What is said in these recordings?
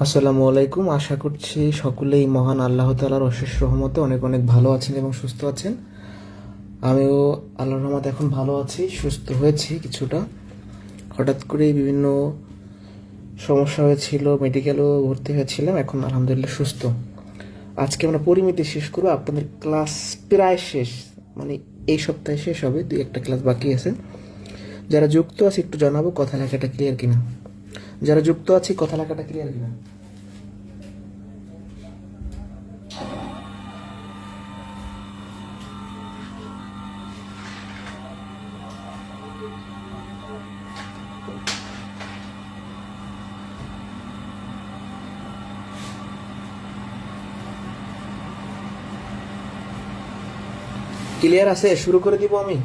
আসসালামু আলাইকুম। আশা করছি সকলেই মহান আল্লাহ তাআলার অশেষ রহমতে অনেক অনেক ভালো আছেন এবং সুস্থ আছেন। আমিও আল্লাহর রহমতে এখন ভালো আছি, সুস্থ হয়েছি কিছুটা। হঠাৎ করেই বিভিন্ন সমস্যা হয়েছিল, মেডিকেলও ভর্তি হয়েছিলাম, এখন আলহামদুলিল্লাহ সুস্থ। আজকে আমরা পরিমিতি শেষ করবো, আপনাদের ক্লাস প্রায় শেষ, মানে এই সপ্তাহে শেষ হবে, দুই একটা ক্লাস বাকি আছে। যারা যুক্ত আছে একটু জানাবো কথা লেখাটা ক্লিয়ার কিনা। যারা যুক্ত আছে কথা লেখাটা ক্লিয়ার কিনা। ক্লিয়ার আছে? শুরু করে দিব আমি।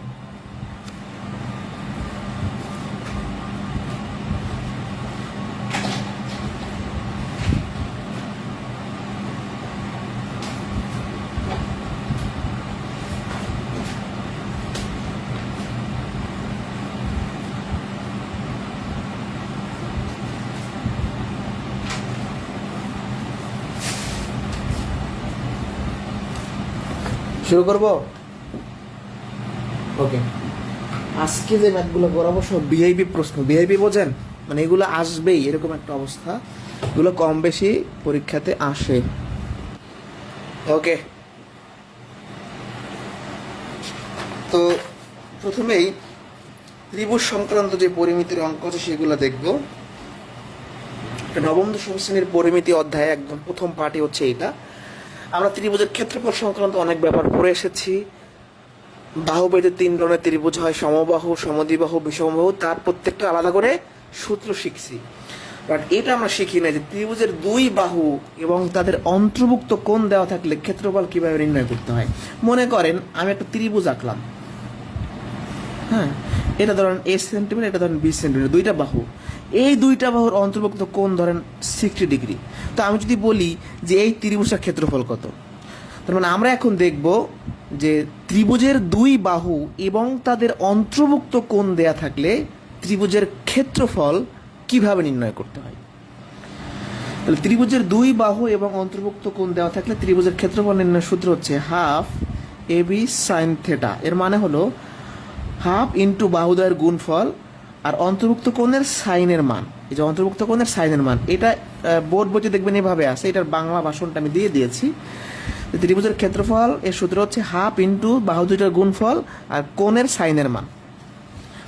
শুরু করব। ওকে, আজকে যে ম্যাথগুলো করাবো সব বিআইবি প্রশ্ন। বিআইবি বোঝেন, মানে এগুলো আসবেই এরকম একটা অবস্থা, এগুলো কম বেশি পরীক্ষাতে আসে। ওকে, তো প্রথমেই ত্রিভুজ সংক্রান্ত যে পরিমিতির অঙ্ক আছে সেগুলো দেখব। নবম দশম শ্রেণীর পরিমিতি অধ্যায় একদম প্রথম পার্টি হচ্ছে এইটা। আমরা ত্রিভুজের ক্ষেত্রফল সংক্রান্ত অনেক ব্যাপার পড়ে এসেছি। বাহুবেদের তিন ধরনের ত্রিভুজ হয়, সমবাহু, সমদ্বিবাহু, বিষমবাহু, তার প্রত্যেকটা আলাদা করে সূত্র শিখছি। বাট এটা আমরা শিখি না যে ত্রিভুজের দুই বাহু এবং তাদের অন্তর্ভুক্ত কোণ দেওয়া থাকলে ক্ষেত্রফল কিভাবে নির্ণয় করতে হয়। মনে করেন আমি একটা ত্রিভুজ আঁকলাম, হ্যাঁ, এটা ধরেন এ সেন্টিমিটার, এটা ধরেন 20 সেন্টিমিটার, দুইটা বাহু। এই দুইটা বাহুর অন্তর্ভুক্ত কোণ ধরেন 60 ডিগ্রি। তো আমি যদি বলি যে এই ত্রিভুজটার ক্ষেত্রফল কত, তার মানে আমরা এখন দেখব যে ত্রিভুজের দুই বাহু এবং তাদের অন্তর্ভুক্ত কোণ দেয়া থাকলে ত্রিভুজের ক্ষেত্রফল কিভাবে নির্ণয় করতে হয়। তাহলে ত্রিভুজের দুই বাহু এবং অন্তর্ভুক্ত কোণ দেওয়া থাকলে ত্রিভুজের ক্ষেত্রফল নির্ণয়ের সূত্র হচ্ছে half A B sine theta. এর মানে হলো হাফ ইন্টু বাহুদ্বয়ের গুণফল আর অন্তর্ভুক্ত কোণের সাইনের মান। এই যে অন্তর্ভুক্ত কোণের সাইনের মান, এটা বোর্ড বইতে দেখবেন এভাবে আছে, এটার বাংলা ভাষণটা আমি দিয়ে দিয়েছি। ত্রিভুজের ক্ষেত্রফল এর সূত্র হচ্ছে হাফ ইন্টু বাহু দুইটার গুণফল আর কোণের সাইনের মান।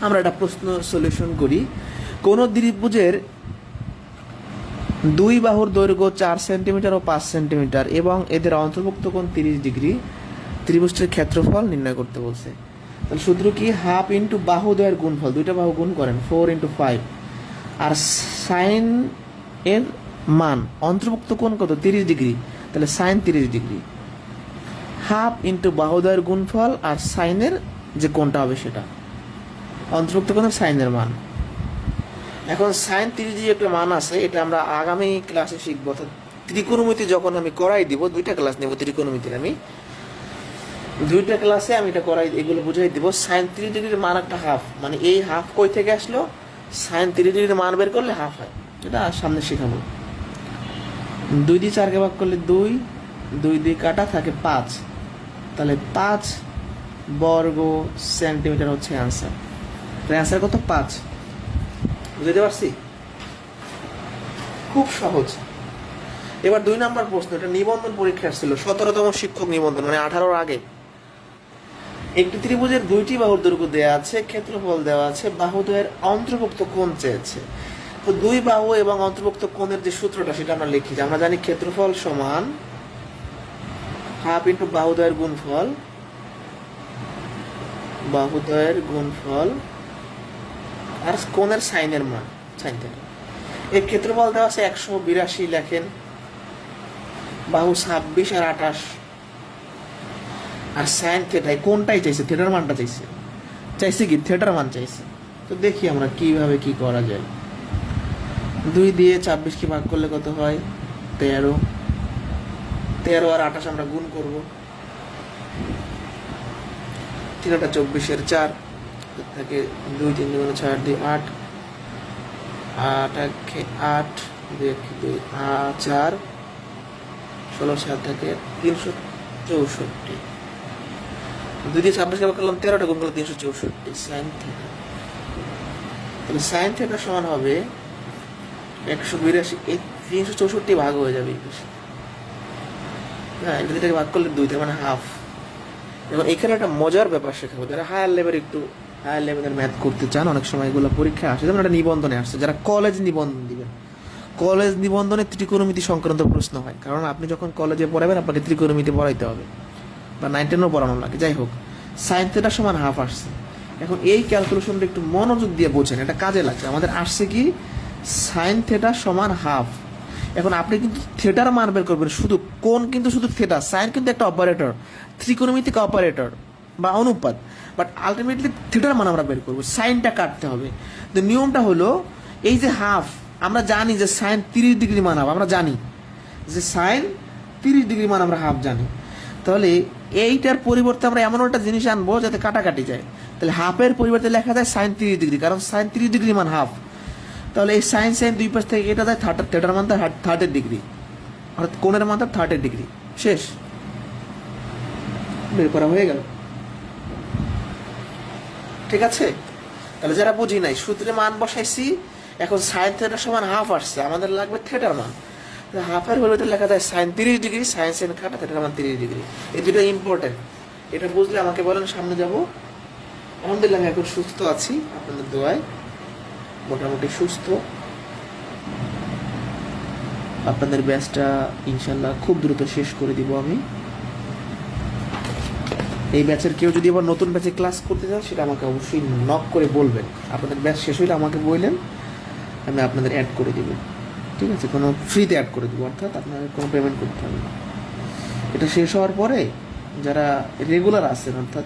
আমরা একটা প্রশ্ন সলিউশন করি। কোন ত্রিভুজের দুই বাহুর দৈর্ঘ্য 4 সেন্টিমিটার ও 5 সেন্টিমিটার এবং এদের অন্তর্ভুক্ত কোণ 30 ডিগ্রি, ত্রিভুজটির ক্ষেত্রফল নির্ণয় করতে বলছে। তাহলে সূত্র কি? হাফ ইন্টু বাহুদ্বয়ের গুণফল, দুইটা বাহু গুণ করেন 4 ইন্টু 5, আর সাইন এর মান, অন্তর্ভুক্ত কোণ কত? 30 ডিগ্রি, তাহলে সাইন 30 ডিগ্রি। হাফ ইন্টু বাহুদ্বয়ের গুণফল আর সাইনের যে কোণটা হবে সেটা, অন্তর্ভুক্ত কোণের সাইনের মান। এখন সাইন 30 একটা মান আছে, এটা আমরা আগামী ক্লাসে শিখবো। অর্থাৎ ত্রিকোণমিতি যখন আমি করাই দিব, দুইটা ক্লাস নেব ত্রিকোণমিতির, আমি দুইটা ক্লাসে আমি এটা করাই, এগুলো বুঝাই দিব। সাইন 30 ডিগ্রির মান একটা হাফ, মানে এই হাফ কই থেকে আসলো? সাইন 30 ডিগ্রির মান বের করলে হাফ হয়, এটা সামনে শেখাবো। 2 দিয়ে 4কে ভাগ করলে 2, 2 দিয়ে কাটা থাকে 5, তাহলে 5 বর্গ সেন্টিমিটার হচ্ছে অ্যান্সার। অ্যান্সার কত? 5। বুঝতে পারছি? খুব সহজ। এবার 2 নাম্বার প্রশ্ন, এটা নিবন্ধন পরীক্ষার ছিল, 17তম শিক্ষক নিবন্ধন, মানে 18-র আগে। একটি ত্রিভুজের দুইটি বাহুর দৈর্ঘ্য দেওয়া আছে, ক্ষেত্রফল দেওয়া আছে, বাহুদ্বয়ের অন্তর্ভুক্ত কোণ চেয়েছে। তো দুই বাহু এবং অন্তর্ভুক্ত কোণের যে সূত্রটা সেটা আমরা লিখি। আমরা জানি ক্ষেত্রফল সমান হাফ ইন্টু বাহুদ্বয়ের গুণফল, বাহুদ্বয়ের গুণফল আর কোণের সাইনের মান, সাইন থেটা। এর ক্ষেত্রফল দেওয়া আছে 182, লেখেন। বাহু 26 আর 28, আর সাইন থেটায় কোনটাই চাইছে? থেটার মানটা চাইছে। চাইছে কি? থেটার মান চাইছে। তো দেখি আমরা কিভাবে কি করা যায়। 2 দিয়ে 26কে ভাগ করলে কত হয়? 13। 13 আর 28 আমরা গুণ করব। 3 টা 24-এর 4 থাকে, 2 3 গুণ 6 8 2 8, 8 8 দুই 4 16 7 থেকে 364, 2 দিয়ে 26 কে ভাগ করলাম 13টা, গুণ করলে 364 সাইন থিটা। তাহলে সাইন থিটা সমান হবে 182, এই 364 ভাগ হয়ে যাবে এই পাশে। হ্যাঁ, এটা থেকে ভাগ করলে 2, তার মানে হাফ। এবং এখানে একটা মজার ব্যাপার শেখাবো, যারা হায়ার লেভেলের ম্যাথ করতে চান, অনেক সময় এগুলো পরীক্ষায় আসে, যেমন একটা নিবন্ধনে আসছে, যারা কলেজ নিবন্ধন দিবেন, কলেজ নিবন্ধনে ত্রিকোণমিতি সংক্রান্ত প্রশ্ন হয়, কারণ আপনি যখন কলেজে পড়াবেন আপনাকে ত্রিকোণমিতি পড়াইতে হবে, বা 9 10 পড়ানো লাগে, যাই হোক, সাইন থিটা সমান হাফ আসছে। এখন এই ক্যালকুলেশনটা একটু মনোযোগ দিয়ে বোঝেন, এটা কাজে লাগছে। আমাদের আসছে কি, সাইন থিটা সমান হাফ। এখন আপনি কিন্তু থিটার মান বের করবেন, শুধু কোণ কিন্তু শুধু থিটা, সাইন কিন্তু একটা অপারেটর, ত্রিকোণমিতিক অপারেটর বা অনুপাত, বাট আলটিমেটলি থিটার মান আমরা বের করবো, সাইনটা কাটতে হবে। তো নিয়মটা হলো এই যে হাফ, আমরা জানি যে সাইন 30 ডিগ্রি মান হাফ, আমরা জানি যে সাইন 30 ডিগ্রি মান আমরা হাফ জানি। তাহলে এইটার পরিবর্তে আমরা এমন একটা জিনিস আনবো যাতে কাটাকাটি যায়, তাহলে হাফের পরিবর্তে লেখা যায় সাইন 30 ডিগ্রি, কারণ সাইন 30 ডিগ্রি মান হাফ। তাহলে এই সাইন দুই পাশ থেকে এটা দেয় থিটার মান 30 ডিগ্রি, অর্থাৎ কোণের মান 30 ডিগ্রি। শেষ, বের করা হয়ে গেল। ঠিক আছে, তাহলে যারা বুঝি নাই, সূত্রে মান বসাইছি, এখন সাইন থিটা সমান হাফ আসছে, আমাদের লাগবে থিটার মান। হাফের পরিবর্তে লেখা যায় সাইন 30 ডিগ্রি, সাইন কাটা, থিটার মান 30 ডিগ্রি। এই দুটো ইম্পর্টেন্ট, এটা বুঝলে আমাকে বলেন সামনে যাব। আলহামদুলিল্লাহ আমি এখন সুস্থ আছি, আপনাদের দোয়ায় মোটামুটি সুস্থ। আপনাদের ব্যাচটা ইনশাল্লাহ খুব দ্রুত শেষ করে দিব আমি। এই ব্যাচের কেউ যদি আবার নতুন ব্যাচে ক্লাস করতে চান, সেটা আমাকে অবশ্যই নক করে বলবেন। আপনাদের ব্যাচ শেষ হইলে আমাকে বললেন, আমি আপনাদের অ্যাড করে দিব। ঠিক আছে, কোনো ফ্রিতে অ্যাড করে দেবো, অর্থাৎ আপনাদের কোনো পেমেন্ট করতে হবে না। এটা শেষ হওয়ার পরে যারা রেগুলার আছেন, অর্থাৎ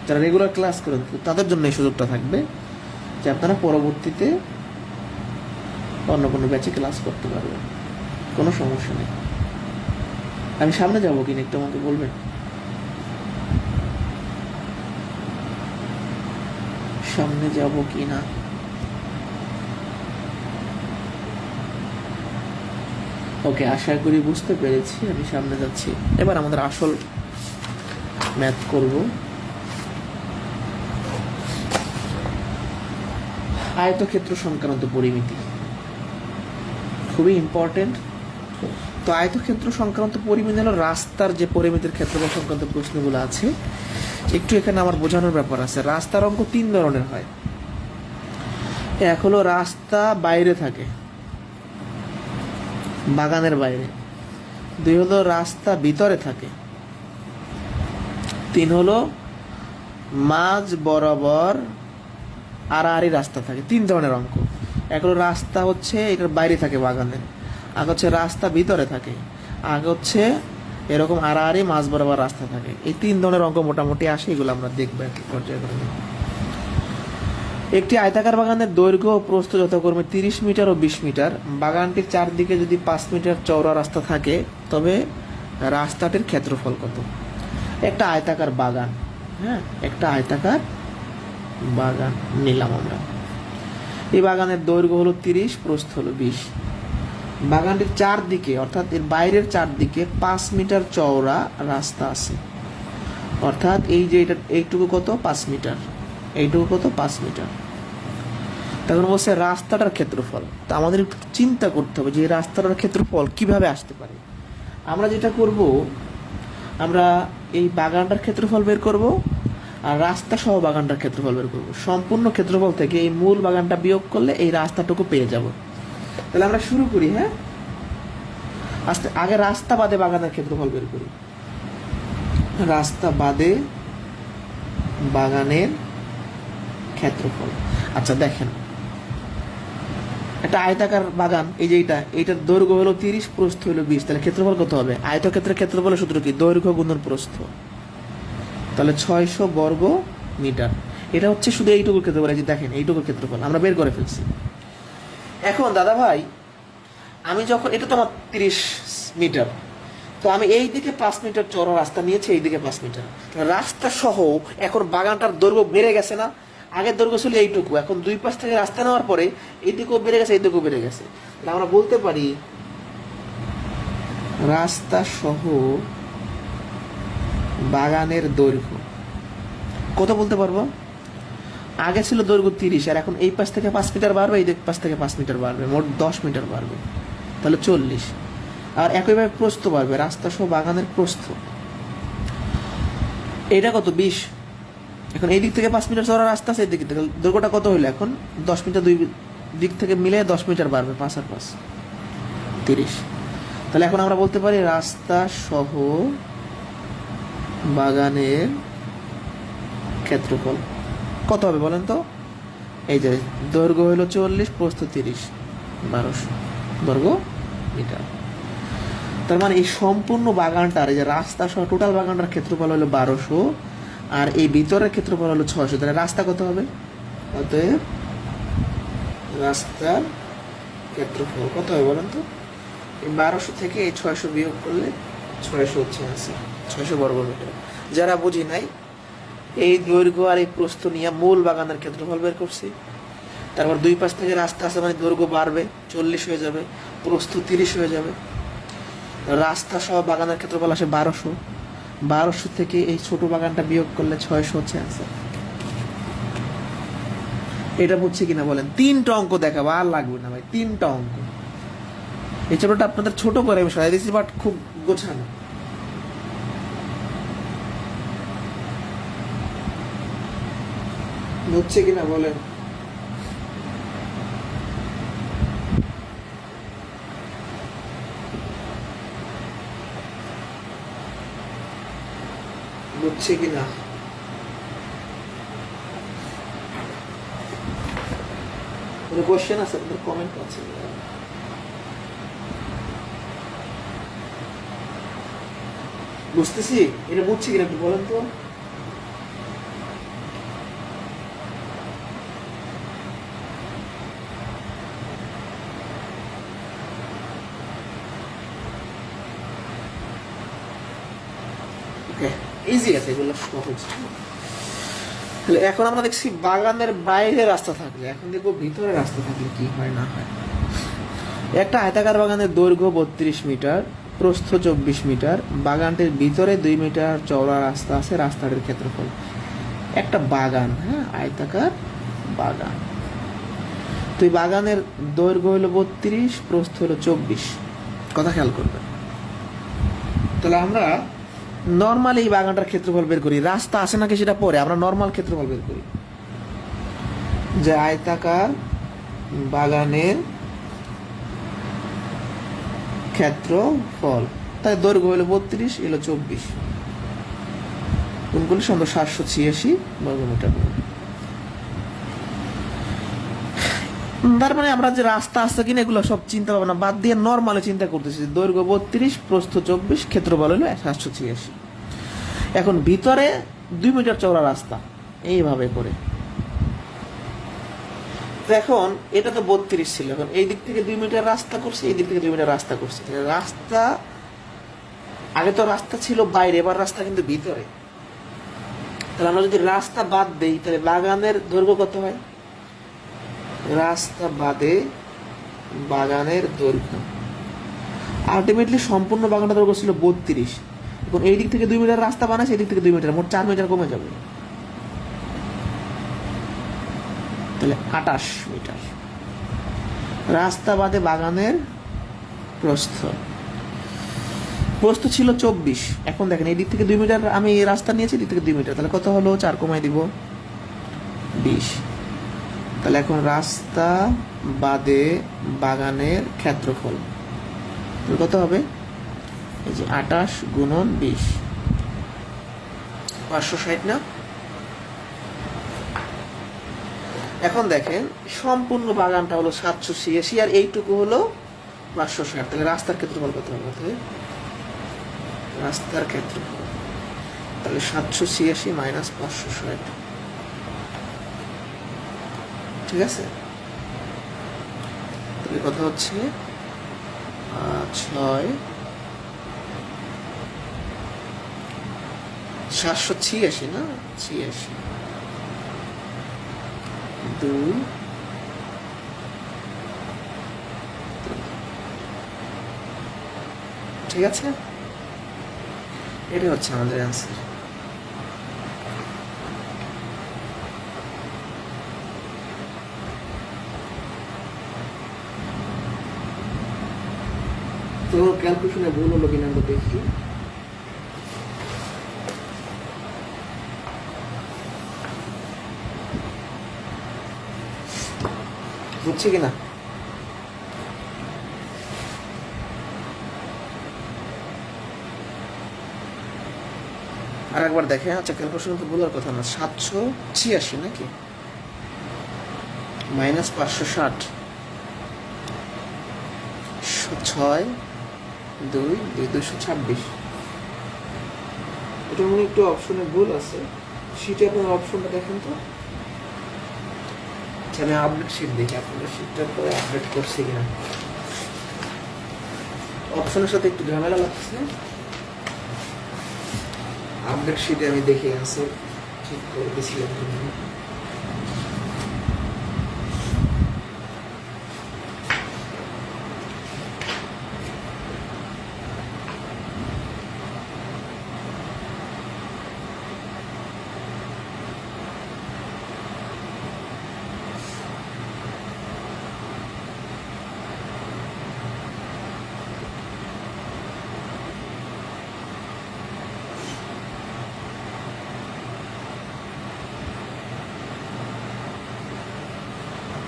যারা রেগুলার ক্লাস করেন, তাদের জন্য এই সুযোগটা থাকবে যে আপনারা পরবর্তীতে অন্য কোনো ব্যাচে ক্লাস করতে পারবেন, কোনো সমস্যা নেই। আমি সামনে যাবো কিনা একটু আমাকে বলবেন। সামনে যাব কি না, ওকে, আশা করি বুঝতে পেরেছি, আমি সামনে যাচ্ছি। এবার আমাদের আসল ম্যাথ করব। আয়তক্ষেত্র সংক্রান্ত পরিমিতি খুবই ইম্পর্টেন্ট। তো আয়তক্ষেত্র সংক্রান্ত পরিমিতি হলো রাস্তার যে পরিমিতির ক্ষেত্রফল সংক্রান্ত প্রশ্নগুলো আছে, একটু এখানে আমার বোঝানোর ব্যাপার আছে। রাস্তার অঙ্ক 3 ধরনের হয়। এক হলো রাস্তা বাইরে থাকে, বাগানের বাইরে। 2 হলো রাস্তা ভিতরে থাকে। 3 হলো মাঝ বরাবর আড়াআড়ি রাস্তা থাকে। 3 ধরনের অঙ্ক। এক হলো রাস্তা হচ্ছে এটার বাইরে থাকে বাগানের, আগে হচ্ছে রাস্তা ভিতরে থাকে, আগে হচ্ছে এরকম আড়াআড়ি মাঝ বরাবর রাস্তা থাকে। এই 3 ধরনের অঙ্ক মোটামুটি আসে, এগুলো আমরা দেখবো একটি পর্যায়ক্রমে। একটি আয়তাকার বাগানের দৈর্ঘ্য ও প্রস্থ যথাক্রমে 30 মিটার ও 20 মিটার। বাগানটির চারদিকে যদি 5 মিটার চওড়া রাস্তা থাকে, তবে রাস্তাটির ক্ষেত্রফল কত? একটা আয়তাকার বাগান, হ্যাঁ, একটা আয়তাকার বাগান নিলাম আমরা। এই বাগানের দৈর্ঘ্য হলো 30, প্রস্থ হলো 20। বাগানটির চারদিকে, অর্থাৎ এর বাইরের চারদিকে 5 মিটার চওড়া রাস্তা আছে, অর্থাৎ এই যে এটা এইটুকু কত, 5 মিটার, এইটুকু কত, 5 মিটার। তখন বলছে রাস্তাটার ক্ষেত্রফল। তা আমাদের একটু চিন্তা করতে হবে যে এই রাস্তাটার ক্ষেত্রফল কিভাবে আসতে পারে। আমরা যেটা করব, আমরা এই বাগানটার ক্ষেত্রফল বের করব, আর রাস্তা সহ বাগানটার ক্ষেত্রফল বের করব। সম্পূর্ণ ক্ষেত্রফল থেকে এই মূল বাগানটা বিয়োগ করলে এই রাস্তাটুকু পেয়ে যাব। তাহলে আমরা শুরু করি। হ্যাঁ, আগে রাস্তা বাদে বাগানের ক্ষেত্রফল বের করি। রাস্তা বাদে বাগানের ক্ষেত্রফল। আচ্ছা দেখেন, একটা আয়তাকার বাগান, এই যে এইটার দৈর্ঘ্য হলো 30, প্রস্থ হলো 20, তাহলে ক্ষেত্রফল কত হবে? আয়তক্ষেত্রের ক্ষেত্রফলের সূত্র কি? দৈর্ঘ্য গুণন প্রস্থ। তাহলে 600 বর্গ মিটার। এটা হচ্ছে শুধু এইটুকুর ক্ষেত্রফল। এই যে দেখেন, এইটুকুর ক্ষেত্রফল আমরা বের করে ফেলছি। এখন দাদা ভাই, আমি যখন এটা তো আমার 30 মিটার, তো আমি এই দিকে 5 মিটার চওড়া রাস্তা নিয়েছি, এই দিকে 5 মিটার রাস্তা সহ এখন বাগানটার দৈর্ঘ্য বেড়ে গেছে না? আগের দৈর্ঘ্য ছিল এইটুকু, এখন দুই পাশ থেকে রাস্তা নেওয়ার পরে এইটুকু বেড়ে গেছে, এইটুকু বেড়ে গেছে। তাহলে আমরা বলতে পারি রাস্তা সহ বাগানের দৈর্ঘ্য কত বলতে পারবো? আগে ছিল দৈর্ঘ্য 30, আর এখন এই পাশ থেকে 5 মিটার বাড়বে, এই পাশ থেকে 5 মিটার বাড়বে, মোট 10 মিটার বাড়বে, তাহলে 40। আর একইভাবে প্রস্থ বাড়বে, রাস্তা সহ বাগানের প্রস্থ এটা কত? 20। এখন এই দিক থেকে 5 মিটার চওড়া রাস্তা আছে, এই দিক থেকে দৈর্ঘ্যটা কত হলো? এখন 10 মিটার, দুই দিক থেকে মিলে 10 মিটার বাড়বে, 5 আর 5 30। তাহলে এখন আমরা বলতে পারি রাস্তা সহ বাগানের ক্ষেত্রফল কত হবে বলেন তো? এই যে দৈর্ঘ্য হলো 40, প্রস্থ 30, 1200 বর্গ মিটার। তার মানে এই সম্পূর্ণ বাগানটার, এই যে রাস্তা সহ টোটাল বাগানটার ক্ষেত্রফল হলো 1200, আর এই ভিতরের ক্ষেত্রফল হলো 600। তাহলে রাস্তা কত হবে? অতএব রাস্তার ক্ষেত্রফল কত হবে বলেন তো? এই 1200 থেকে এই 600 বিয়োগ করলে 600 হচ্ছে আনসার, 600 বর্গ মিটার। যারা বুঝি নাই, এই দৈর্ঘ্য আর এই প্রস্থ নিয়ে মূল বাগানের ক্ষেত্রফল বের করছি। তারপর দুই পাশ থেকে রাস্তা আছে, মানে দৈর্ঘ্য বাড়বে, 40 হয়ে যাবে, প্রস্থ 30 হয়ে যাবে। রাস্তা সহ বাগানের ক্ষেত্রফল আসে 1200, 1200 থেকে এই ছোট বাগানটা বিয়োগ করলে 600 হচ্ছে আনসার। এটা বুঝছে কিনা বলেন? 3টা অঙ্ক দেখাবো, আর লাগবে না ভাই, 3টা অঙ্ক। এই চ্যাপ্টারটা আপনাদের ছোট করে আমি সরাই দিচ্ছি, বাট খুব গোছানো। বুঝছে কিনা বলেন? বুঝছে কিনা? কোনো কোশ্চেন আছে? আপনাদের কমেন্ট আছে? বুঝতেছি, এটা বুঝছে কিনা একটু বলেন তো। ইজি আছে, এগুলো সহজ। তাহলে এখন আমরা দেখছি বাগানের বাইরে রাস্তা থাকলে, এখন দেখবো ভিতরে রাস্তা থাকলে কি হয় না হয়। একটা আয়তাকার বাগানের দৈর্ঘ্য 32 মিটার, প্রস্থ 24 মিটার, বাগানটির ভিতরে 2 মিটার চওড়া রাস্তা আছে, রাস্তাটির ক্ষেত্রফল। একটা বাগান, হ্যাঁ, আয়তাকার বাগান। তো এই বাগানের দৈর্ঘ্য হলো 32, প্রস্থ হলো 24। কথা খেয়াল করবেন। তাহলে আমরা নর্মাল এই বাগানটার ক্ষেত্রফল বের করি, রাস্তা আছে নাকি সেটা পরে, আমরা নর্মাল ক্ষেত্রফল বের করি। যে আয়তাকার বাগানের ক্ষেত্রফল, তাই দৈর্ঘ্য হলো 32, এলো 24, কোনগুলো সুন্দর 786 বর্গমিটার। তার মানে আমরা যে রাস্তা আছে কিনা এগুলো সব চিন্তা ভাবনা বাদ দিয়ে নর্মালি চিন্তা করতেছি। দৈর্ঘ্য 32, প্রস্থ 24, ক্ষেত্রফল হলো 786। এখন ভিতরে 2 মিটার চওড়া রাস্তা, এইভাবে করে। এখন এটা তো 32 ছিল, এখন এই দিক থেকে 2 মিটার রাস্তা করছে, এই দিক থেকে 2 মিটার রাস্তা করছে। রাস্তা আগে তো রাস্তা ছিল বাইরে, এবার রাস্তা কিন্তু ভিতরে। তাহলে আমরা যদি রাস্তা বাদ দেই, তাহলে বাগানের দৈর্ঘ্য কত হয়? রাস্তা বাদে বাগানের দৈর্ঘ্য, আলটিমেটলি সম্পূর্ণ বাগানটা দৈর্ঘ্য ছিল 32। এখন এই দিক থেকে 2 মিটার রাস্তা বানাইছে, এই দিক থেকে 2 মিটার, মোট 4 মিটার কমে যাবে, তাহলে 28 মিটার। রাস্তা বাদে বাগানের প্রস্থ, প্রস্থ ছিল 24। এখন দেখেন এই দিক থেকে 2 মিটার আমি রাস্তা নিয়েছি, এই দিক থেকে 2 মিটার, তাহলে কত হলো? 4 কমাই দিব, 20। তাহলে এখন রাস্তা বাদে বাগানের ক্ষেত্রফল কত হবে? এই যে 28 গুণন 20, 560 না? এখন দেখেন সম্পূর্ণ বাগানটা হলো 786, আর এইটুকু হলো 560। তাহলে রাস্তার ক্ষেত্রফল কত হবে? রাস্তার ক্ষেত্রফল তাহলে 786 মাইনাস 560, ঠিক আছে? তাহলে কথা হচ্ছে 6 786 না 86 2 ঠিক আছে, এটা হচ্ছে আমাদের অ্যান্সার। তো ক্যালকুলেশনে ভুল হলো কিনা আমরা দেখি। বুঝছি কিনা? আর একবার দেখে, আচ্ছা ক্যালকুলেশন তো ভুলার কথা না। 786 নাকি মাইনাস 560, 6 2 226। এটা মনে একটু অপশনে ভুল আছে। শিটে আপনার অপশনটা দেখেন তো। আচ্ছা আমি আপডেট শিট দেখি, আপনাদের শিটটার পরে আপডেট করছি কিনা। অপশনের সাথে একটু ঝামেলা লাগছে। আপডেট শিটে আমি দেখে অ্যান্সার ঠিক করে দিয়েছিলাম।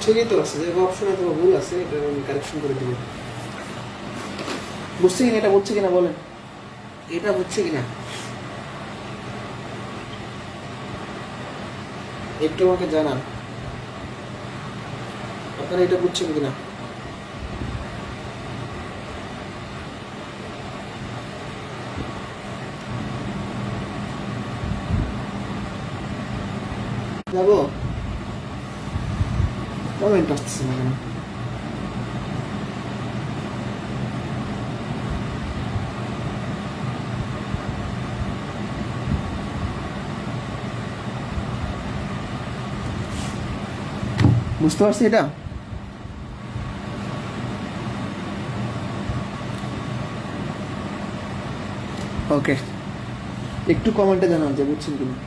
ঠিকই তো আছে, যে অপশনে তোমার ভুল আছে, এটা আমি কারেকশন করে দিব। বুঝছে কিনা? এটা বুঝছে কিনা বলেন, এটা বুঝছে কিনা একটু আমাকে জানান। আপনারা এটা বুঝছেন কিনা? যাবো, কমেন্ট আসছে না কেন? বুঝতে পারছি এটা। ওকে, একটু কমেন্টে জানান যে বুঝছেন কিনা।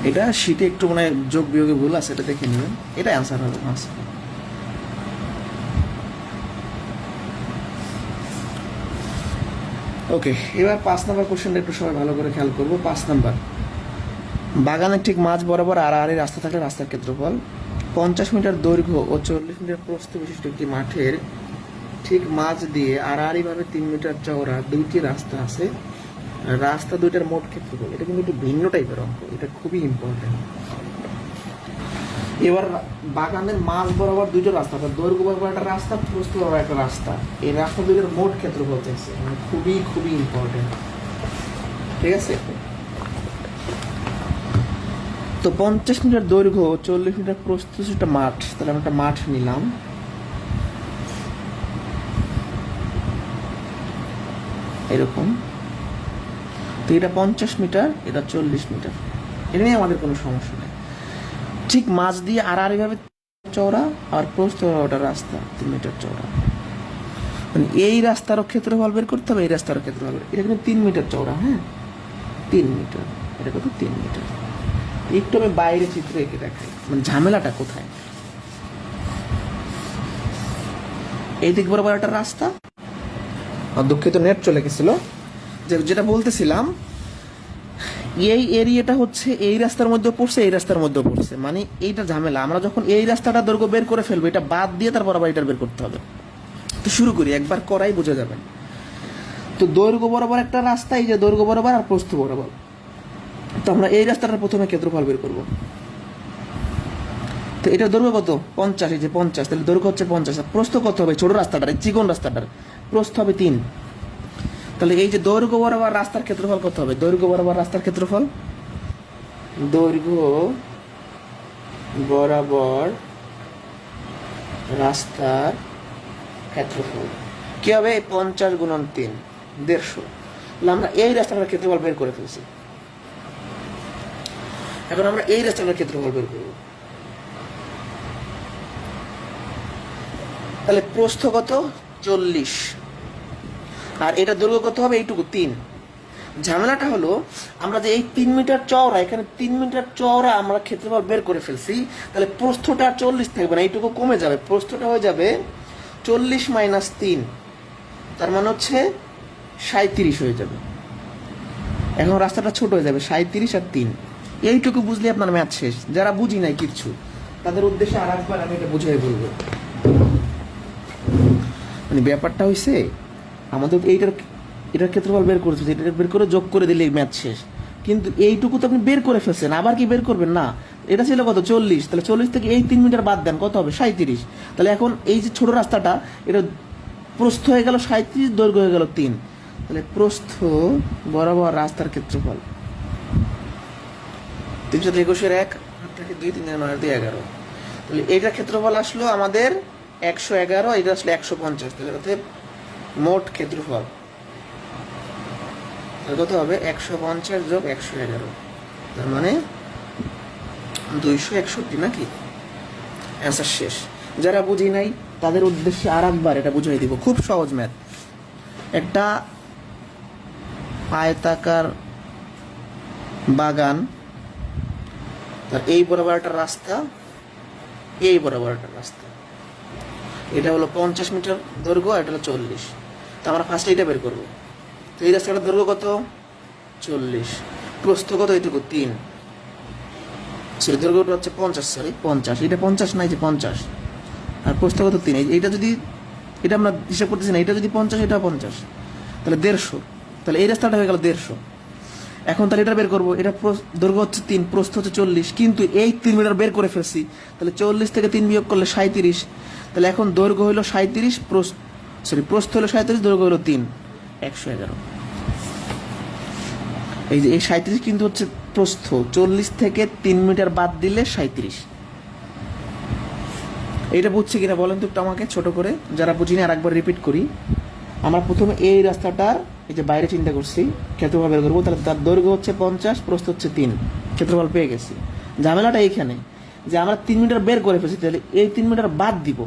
এটা শীটে একটু মানে যোগ বিয়োগে ভুল আছে, এটা দেখে নেবেন। এটা অ্যান্সার হবে। ওকে, এবার 5 নাম্বার কোশ্চেনটা একটু সবাই ভালো করে খেয়াল করবো। 5 নাম্বার, বাগানের ঠিক মাঝ বরাবর আড়াআড়ি রাস্তা থাকলে রাস্তার ক্ষেত্রফল। 50 মিটার দৈর্ঘ্য ও 40 মিটার প্রস্থ বিশিষ্ট একটি মাঠের ঠিক মাঝ দিয়ে আড়াআড়িভাবে 3 মিটার চওড়া 2টি রাস্তা আছে। রাস্তা দুইটার মোট ক্ষেত্রফল। এটা কিন্তু একটু ভিন্ন টাইপের অঙ্ক, এটা খুবই ইম্পর্টেন্ট। এবার বাগানের মাঝ বরাবর 2টা রাস্তা, দৈর্ঘ্য বরাবর একটা রাস্তা, প্রস্থ বরাবর একটা রাস্তা। এই রাস্তা দুইটার মোট ক্ষেত্রফল চাইছে, মানে খুবই খুবই ইম্পর্টেন্ট। ঠিক আছে, তো 50 মিটার দৈর্ঘ্য 40 মিটার প্রস্থ একটা মাঠ, তাহলে আমরা একটা মাঠ নিলাম। এরকম, তো এটা 50 মিটার, এটা 40 মিটার, এটা নিয়ে আমাদের কোনো সমস্যা নেই। ঠিক মাঝ দিয়ে আড়াআড়িভাবে চওড়া আর প্রস্থ ওটা রাস্তা 3 মিটার চওড়া, মানে এই রাস্তারও ক্ষেত্রফল বের করতে হবে, এই রাস্তারও ক্ষেত্রফল। এটা কিন্তু 3 মিটার চওড়া, হ্যাঁ 3 মিটার, এটা কত 3 মিটার। একটু আমি বাইরে চিত্র এঁকে দেখাই, মানে ঝামেলাটা কোথায়। এই দিক বরাবর একটা রাস্তা, দুঃখিত নেট চলে গেছিল। যেটা বলতেছিলাম, এই এরিয়াটা হচ্ছে এই রাস্তার মধ্যে পড়ছে, এই রাস্তার মধ্যে পড়ছে, মানে এইটা ঝামেলা। আমরা যখন এই রাস্তাটা দৈর্ঘ্য বের করে ফেলবো, এটা বাদ দিয়ে তারপর আবার এটা বের করতে হবে। তো শুরু করি, একবার করাই বোঝা যাবেন। তো দৈর্ঘ্য বরাবর একটা রাস্তা, এই যে দৈর্ঘ্য বরাবর আর প্রস্থ বরাবর। তো আমরা এই রাস্তাটার প্রথমে ক্ষেত্রফল বের করব। তো এটা দৈর্ঘ্য কত 50, এই যে 50, তাহলে দৈর্ঘ্য হচ্ছে 50, প্রস্থ কত হবে ছোট রাস্তাটার, চিকন রাস্তাটার প্রস্থ হবে 3। তাহলে এই যে দৈর্ঘ্য বরাবর রাস্তার ক্ষেত্রফল কত হবে? দৈর্ঘ্য বরাবর রাস্তার ক্ষেত্রফল, দৈর্ঘ্য বরাবর রাস্তার ক্ষেত্রফল কি হবে? 50 গুণন 3, 150। তাহলে আমরা এই রাস্তাটার ক্ষেত্রফল বের করে ফেলছি। এখন আমরা এই রাস্তাটার ক্ষেত্রফল বের করব। তাহলে প্রস্থ কত? 40, আর এটা দৈর্ঘ্য কত হবে? এইটুকু 3। ঝামেলাটা হলো আমরা যে এই 3 মিটার চওড়া, এখানে 3 মিটার চওড়া আমরা ক্ষেত্রফল বের করে ফেলছি, তাহলে প্রস্থটা 40 থাকবে না, এইটুকু কমে যাবে। প্রস্থটা হয়ে যাবে 40 মাইনাস 3, তার মানে হচ্ছে 37 হয়ে যাবে। এখন রাস্তাটা ছোট হয়ে যাবে, 37 আর 3, এইটুকু বুঝলে আপনার ম্যাথ শেষ। যারা বুঝি নাই কিচ্ছু, তাদের উদ্দেশ্যে আর একবার আমি এটা বুঝাই বলবো। মানে ব্যাপারটা হয়েছে আমাদের এটার ক্ষেত্রফল বের করতে, এটা বের করে যোগ করে দিলে ম্যাথ শেষ। কিন্তু এইটুকু তো আপনি বের করে ফেলছেন, আবার কি বের করবেন না? এটা ছিল কত? 40। তাহলে 40 থেকে এই 3 মিটার বাদ দেন, কত হবে? 37। তাহলে এখন এই যে ছোট রাস্তাটা, এটা প্রস্থ হয়ে গেল 37, দৈর্ঘ্য হয়ে গেল 3। তাহলে প্রস্থ বরাবর রাস্তার ক্ষেত্রফল 321 1 2 3 9 2 11। তাহলে এইটার ক্ষেত্রফল আসলো আমাদের 111, এটা আসলে 150। তাহলে মোট ক্ষেত্রফল কত হবে? 150 যোগ 111, তার মানে 261 নাকি? অ্যান্সার শেষ। যারা বুঝি নাই তাদের উদ্দেশ্যে আর একবার এটা বুঝিয়ে দিব, খুব সহজ ম্যাথ। একটা আয়তাকার বাগান, তার এই বরাবর একটা রাস্তা, এই বরাবর একটা রাস্তা, এটা হলো 50 মিটার দৈর্ঘ্য, এটা হলো 40। তো আমরা ফার্স্টে এটা বের করবো। তো এই রাস্তাটার দৈর্ঘ্য কত? 40, প্রস্থ কত? এইটুকু 3, সরি দৈর্ঘ্যটা হচ্ছে 50, এটা 50 নাই, যে 50, আর প্রস্থ কত? 3। এইটা যদি, এটা আমরা হিসাব করতেছি না, এটা যদি 50, এটা 50, তাহলে 150। তাহলে এই রাস্তাটা হয়ে গেল 150। এখন তাহলে এটা বের করবো, এটা দৈর্ঘ্য হচ্ছে 3, প্রস্থ হচ্ছে 40, কিন্তু এই 3 মিটার বের করে ফেলছি। তাহলে 40 থেকে 3 বিয়োগ করলে 37। তাহলে এখন দৈর্ঘ্য হলো 37, প্রস্থ হলো 37, দৈর্ঘ্য হলো 3, 111। এই যে এই 37 কিন্তু হচ্ছে প্রস্থ, 40 থেকে 3 মিটার বাদ দিলে 37। এইটা বুঝছে কিনা বলেন তো একটু আমাকে ছোট করে, যারা বুঝিনি আর একবার রিপিট করি। আমরা প্রথমে এই রাস্তাটার এই যে বাইরে চিন্তা করছি, ক্ষেত্রফল বের করবো। তাহলে তার দৈর্ঘ্য হচ্ছে 50, প্রস্থ হচ্ছে 3, ক্ষেত্রফল পেয়ে গেছি। ঝামেলাটা এইখানে যে আমরা 3 মিটার বের করে ফেলছি, তাহলে এই 3 মিটার বাদ দিব।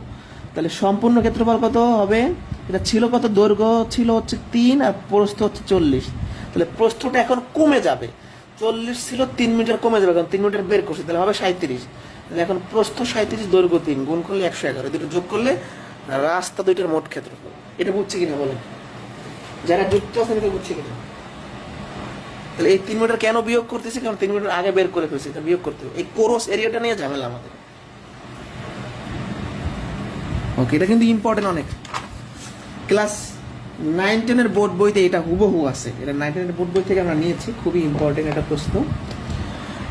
তাহলে সম্পূর্ণ ক্ষেত্রফল কত হবে? এটা ছিল কত? দৈর্ঘ্য ছিল হচ্ছে 3 আর প্রস্থ হচ্ছে 40। তাহলে প্রস্থটা এখন কমে যাবে, 40 ছিল 3 মিটার কমে যাবে, কারণ 3 মিটার বের করছি, তাহলে হবে 37। তাহলে এখন প্রস্থ 37, দৈর্ঘ্য 3, গুণ করলে 111, দুটো যোগ করলে রাস্তা দুইটার মোট ক্ষেত্রফল। এটা বুঝছে কিনা বলেন? যারা যুক্ত আছেন এটা বুঝছে কিনা? তাহলে এই 3 মিটার কেন বিয়োগ করতেছি? কারণ 3 মিটার আগে বের করে ফেলছি, এটা বিয়োগ করতে হবে। এই কোরস এরিয়াটা নিয়ে ঝামেলা আমাদের। ওকে, এটা কিন্তু ইম্পর্টেন্ট অনেক। ক্লাস 9-10 বোর্ড বইতে এটা হুবহু আছে, এটা 9-10 বোর্ড বই থেকে আমরা নিয়েছি, খুবই ইম্পর্টেন্ট একটা প্রশ্ন।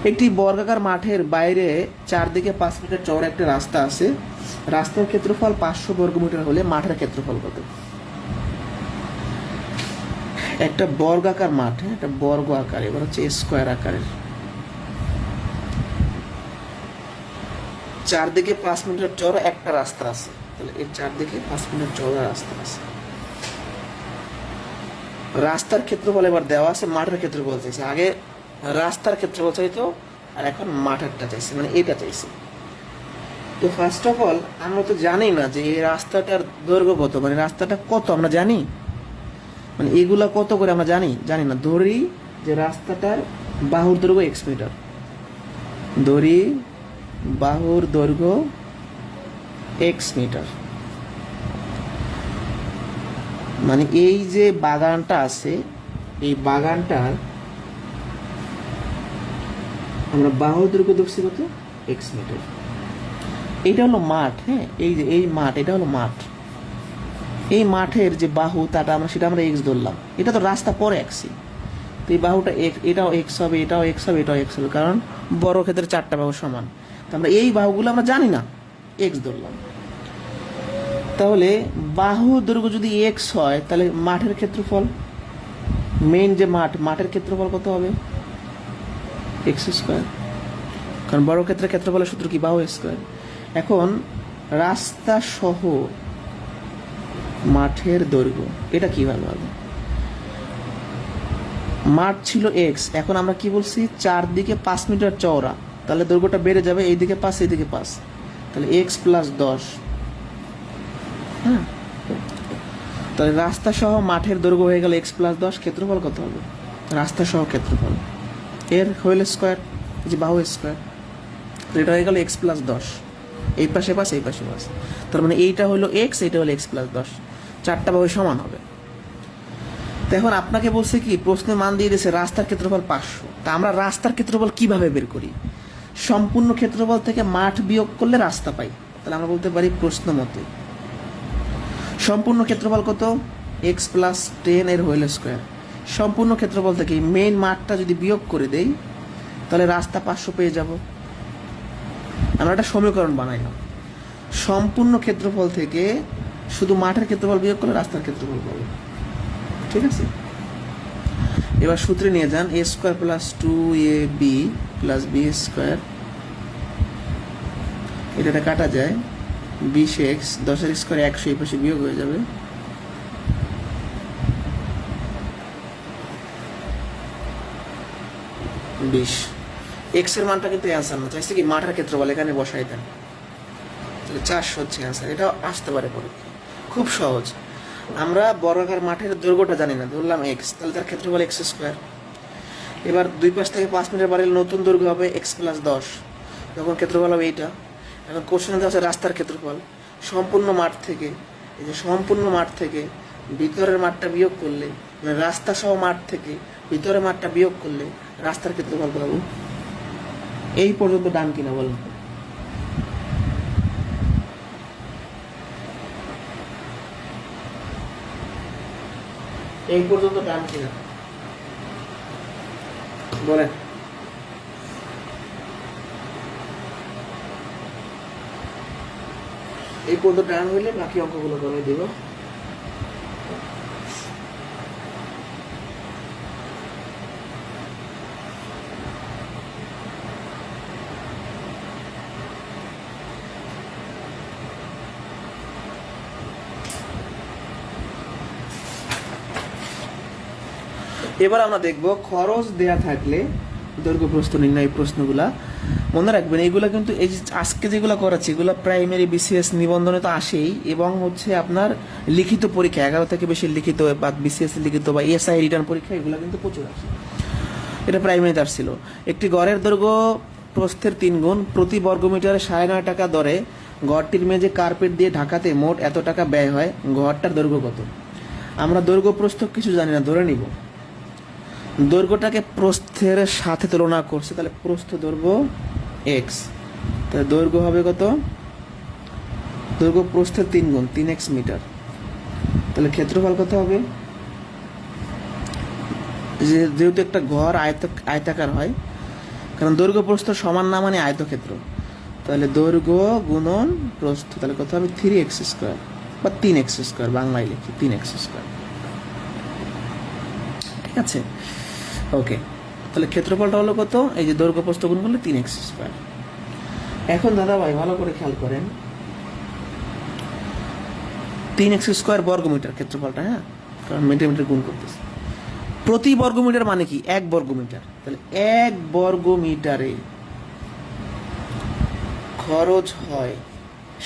একটি বর্গাকার মাঠের বাইরে চারদিকে 5 মিটার চওড়া একটা রাস্তা আছে, রাস্তার ক্ষেত্রফল 500 বর্গমিটার হলে মাঠের ক্ষেত্রফল কত? একটা বর্গাকার মাঠ, একটা বর্গ আকার, এবার হচ্ছে স্কোয়ার আকারের, চারদিকে 5 মিটার চওড়া একটা রাস্তা আছে। তাহলে এর চারদিকে 5 মিটার চওড়া রাস্তা আছে, রাস্তার ক্ষেত্রফল এবার দেওয়া আছে, মাঠের ক্ষেত্রফল চাইছে। আগে রাস্তার ক্ষেত্রফল চাইতো, আর এখন মাঠেরটা চাইছে, মানে এটা চাইছে। তো ফার্স্ট অফ অল আমরা তো জানি না যে এই রাস্তাটার দৈর্ঘ্য কত, মানে রাস্তাটা কত আমরা জানি, মানে এগুলা কত করে আমরা জানি না। ধরি যে রাস্তাটার বাহুর দৈর্ঘ্য x মিটার, ধরি বাহুর দৈর্ঘ্য x মিটার, মানে এই যে বাগানটা আছে, এই বাগানটার আমরা বাহুর দৈর্ঘ্য ধরছি কত? x metre. এইটা হলো মাঠ, হ্যাঁ, এই যে এই মাঠ, এটা হলো মাঠ। এই মাঠের যে বাহু তাটা আমরা সেটা আমরা x ধরলাম, এটা তো রাস্তা পরে আঁকছি। তো এই বাহুটা এটাও x হবে, এটাও x হবে, এটাও x হবে, কারণ বড় ক্ষেত্রে 4টা বাহু সমান। তো আমরা এই বাহুগুলো আমরা জানি না, x ধরলাম। তাহলে বাহু দৈর্ঘ্য যদি x হয়, তাহলে মাঠের ক্ষেত্রফল, মেইন যে মাঠের ক্ষেত্রফল কত হবে? x স্কোয়ার, কারণ বড় ক্ষেত্রে ক্ষেত্রফলের সূত্র কি? বাহু স্কোয়ার। এখন রাস্তা সহ মাঠের দৈর্ঘ্য, এটা কিভাবে হবে? মাঠ ছিল এক্স, এখন আমরা কি বলছি, চারদিকে 5 মিটার চওড়া, তাহলে দৈর্ঘ্যটা বেড়ে যাবে, এইদিকে 5 এইদিকে 5, তাহলে এক্স প্লাস 10। হ্যাঁ, তাহলে রাস্তা সহ মাঠের দৈর্ঘ্য হয়ে গেল এক্স প্লাস 10। ক্ষেত্রফল কত হবে? রাস্তা সহ ক্ষেত্রফল এর হোল স্কোয়ার, যে বাহু স্কোয়ার, এটা হয়ে গেল এক্স প্লাস 10। এই পাশে 5, এই পাশে 5, তার মানে এইটা হলো এক্স, এইটা হলো এক্স প্লাস 10, চারটা বাহু সমান হবে। তো এখন আপনাকে বলছে কি, প্রশ্নের মান দিয়ে দিয়েছে রাস্তার ক্ষেত্রফল 500। তা আমরা রাস্তার ক্ষেত্রফল কিভাবে বের করি? সম্পূর্ণ ক্ষেত্রফল থেকে মাঠ বিয়োগ করলে রাস্তা পাই। তাহলে আমরা বলতে পারি প্রশ্ন মতে সম্পূর্ণ ক্ষেত্রফল কত? এক্স প্লাস 10 এর হোল স্কোয়ার। সম্পূর্ণ ক্ষেত্রফল থেকে মেইন মাঠটা যদি বিয়োগ করে দেই, তাহলে রাস্তা 500 পেয়ে যাব। আমরা একটা সমীকরণ বানাইলাম, সম্পূর্ণ ক্ষেত্রফল থেকে শুধু মাঠের ক্ষেত্রফল বিয়োগ করলে রাস্তার ক্ষেত্রফল পাবো। ঠিক আছে, এবার সূত্রে নিয়ে যান, A square plus 2ab plus B square, এটা কাটা যায়, 20x, 10 স্কোয়ার 100, এই পাশে বিয়োগ হয়ে যাবে, 20। এক্স এর মানটা কিন্তু অ্যান্সার না, চাইছে কি মাঠের ক্ষেত্রফল এখানে বসাই দেন, তাহলে 400 হচ্ছে অ্যান্সার। এটা আসতে পারে পরীক্ষা, খুব সহজ। আমরা বর্গাকার মাঠের দৈর্ঘ্যটা জানি না, ধরলাম এক্স, তাহলে তার ক্ষেত্রফল এক্স স্কোয়ার। এবার দুই পাশ থেকে 5 মিটার বাড়লে নতুন দৈর্ঘ্য হবে এক্স প্লাস 10, যখন ক্ষেত্রফল হবে এইটা। এখন কোশ্চেনে দেওয়া আছে রাস্তার ক্ষেত্রফল সম্পূর্ণ মাঠ থেকে, এই যে সম্পূর্ণ মাঠ থেকে ভিতরের মাঠটা বিয়োগ করলে, মানে রাস্তা সহ মাঠ থেকে ভিতরের মাঠটা বিয়োগ করলে রাস্তার ক্ষেত্রফল পাবো। এই পর্যন্ত ডান কিনা বলুন? এই পর্যন্ত ডান কিনা বলেন? এই পর্যন্ত ডান হইলে বাকি অঙ্কগুলো করে দিব। এবার আমরা দেখব খরচ দেয়া থাকলে দৈর্ঘ্য প্রস্থ নির্ণয়, প্রশ্নগুলা মনে রাখবেন। এইগুলো কিন্তু এই আজকে যেগুলো করাচ্ছি, এগুলো প্রাইমারি বিসিএস নিবন্ধনে তো আসেই, এবং হচ্ছে আপনার লিখিত পরীক্ষা 11 থেকে বেশি লিখিত বা বিসিএস লিখিত বা এসআই রিটার্ন পরীক্ষা, এগুলো কিন্তু প্রচুর আসে। এটা প্রাইমারিতে আসছিল। একটি গড়ের দৈর্ঘ্য প্রস্থের 3 গুণ, প্রতি বর্গমিটারে 9.5 টাকা দরে ঘরটির মেঝে কার্পেট দিয়ে ঢাকাতে মোট এত টাকা ব্যয় হয়, ঘরটার দৈর্ঘ্য কত? আমরা দৈর্ঘ্য প্রস্থ কিছু জানি না, ধরে নিব দৈর্ঘ্যটাকে প্রস্থের সাথে তুলনা করছে, তাহলে প্রস্থ দৈর্ঘ্য এক্স, তাহলে দৈর্ঘ্য হবে কত? দৈর্ঘ্য প্রস্থের 3 গুণ, 3x মিটার। তাহলে ক্ষেত্রফল কত হবে? যেহেতু একটা ঘর আয়তাকার হয়, কারণ দৈর্ঘ্য প্রস্থ সমান না মানে আয়তক্ষেত্র, তাহলে দৈর্ঘ্য গুণন প্রস্থ, তাহলে কত হবে? 3x স্কোয়ার বা 3x স্কোয়ার, বাংলায় লিখি 3x স্কোয়ার। ঠিক আছে, ওকে। তাহলে ক্ষেত্রফলটা হলো কত? এই যে দৈর্ঘ্য প্রস্থ গুণ করলে 3x স্কোয়ার। এখন দাদা ভাই ভালো করে খেয়াল করেন, 3x স্কোয়ার বর্গমিটার ক্ষেত্রফলটা, হ্যাঁ, কারণ মিটার গুণ করতেছে। প্রতি বর্গমিটার মানে কি? 1 বর্গমিটার। তাহলে 1 বর্গমিটারে খরচ হয়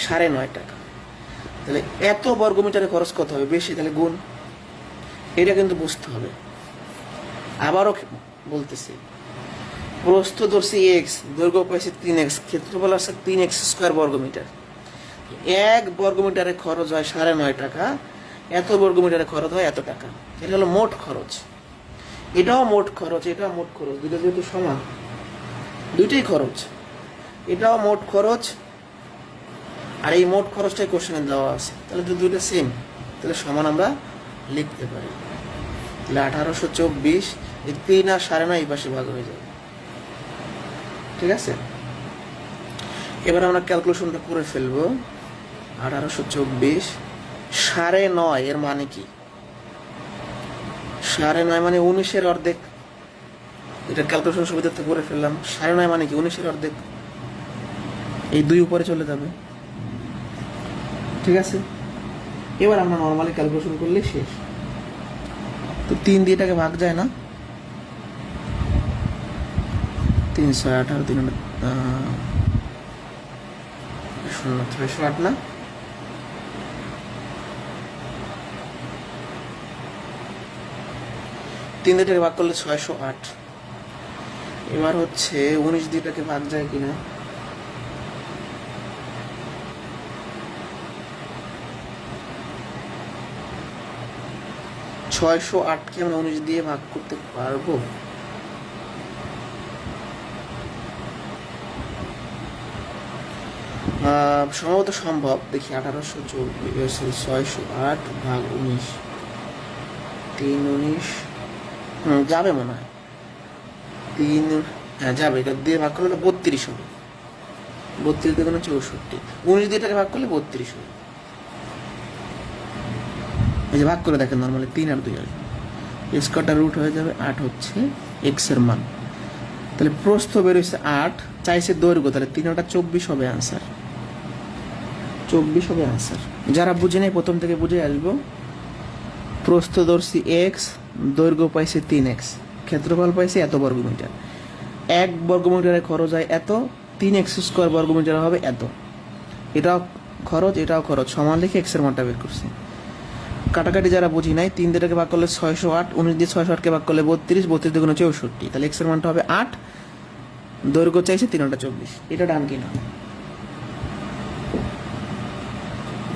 9.5 টাকা। তাহলে এত বর্গমিটারে খরচ কত হবে? বেশি, তাহলে গুণ। এটা কিন্তু বুঝতে হবে। আবারও বলতেছি, প্রস্থ ধরছি এক্স, দৈর্ঘ্য পাইছি 3x, ক্ষেত্রফল আছে 3x স্কোয়ার বর্গমিটার। 1 বর্গমিটারে খরচ হয় 9.5 টাকা, এত বর্গমিটারে খরচ হয় এত টাকা। এটা হলো মোট খরচ। এটাও মোট খরচ, এটাও মোট খরচ, দুটো যেহেতু সমান, দুইটাই খরচ। এটাও মোট খরচ, আর এই মোট খরচটাই কোশ্চেনে দেওয়া আছে, তাহলে দুটো সেম, তাহলে সমান আমরা লিখতে পারি। তাহলে 1824, এই 3 আর 9.5 এই পাশে ভাগ হয়ে যাবে। ঠিক আছে, এবার আমরা ক্যালকুলেশনটা করে ফেলবো। 1824 9.5 এর মানে কি? 9.5 মানে 19-এর অর্ধেক। এটা ক্যালকুলেশন সুবিধার্থে করে ফেললাম। 9.5 মানে কি? 19-এর অর্ধেক। এই 2 উপরে চলে যাবে। ঠিক আছে, এবার আমরা নর্মালি ক্যালকুলেশন করলে শেষ। তো 3 দিয়ে এটাকে ভাগ যায় না, 318 3 শূন্য 608 না, 3 দিয়ে ভাগ করলে 608। এবার হচ্ছে 19 দিয়ে এটাকে ভাগ যায় কিনা, ছয়শো আটকে আমরা 19 দিয়ে ভাগ করতে পারবো? সম্ভবত সম্ভব। দেখি 1824 608 ভাগ 19, 3 19 যাবে মনে হয়। 3 হ্যাঁ যাবে, এটা দিয়ে ভাগ করলে 32 হবে। 32 দিয়ে কোনো 64, 19 দিয়ে এটাকে ভাগ করলে 32 হবে। এই যে ভাগ করে দেখেন, নর্মালি 3 আর 2 আসবে, স্কোয়ারটা রুট হয়ে যাবে 8 হচ্ছে এক্স এর মান। তাহলে প্রস্থ বের হয়েছে 8, চাইছে দৈর্ঘ্য, তাহলে 3 আর 24 হবে আনসার। 24 হবে আনসার। যারা বুঝে নেই প্রথম থেকে বুঝে আসবো। প্রস্থ ধরছি এক্স, দৈর্ঘ্য পাইছে 3x, ক্ষেত্রফল পাইছে এত বর্গমিটার। 1 বর্গমিটারে খরচ হয় এত, 3x স্কোয়ার বর্গমিটার হবে এত। এটাও খরচ, এটাও খরচ, সমান লিখে এক্স এর মানটা বের করছি। কাটাকাটি যারা বুঝি নাই, 3 দিয়ে ভাগ করলে 608, 19 দিয়ে 608কে ভাগ করলে 32, 32 দিয়ে 64, তাহলে এক্স এর মানটা হবে 8, দৈর্ঘ্য চাইছে 3 আর 24। এটা ডান কিনা?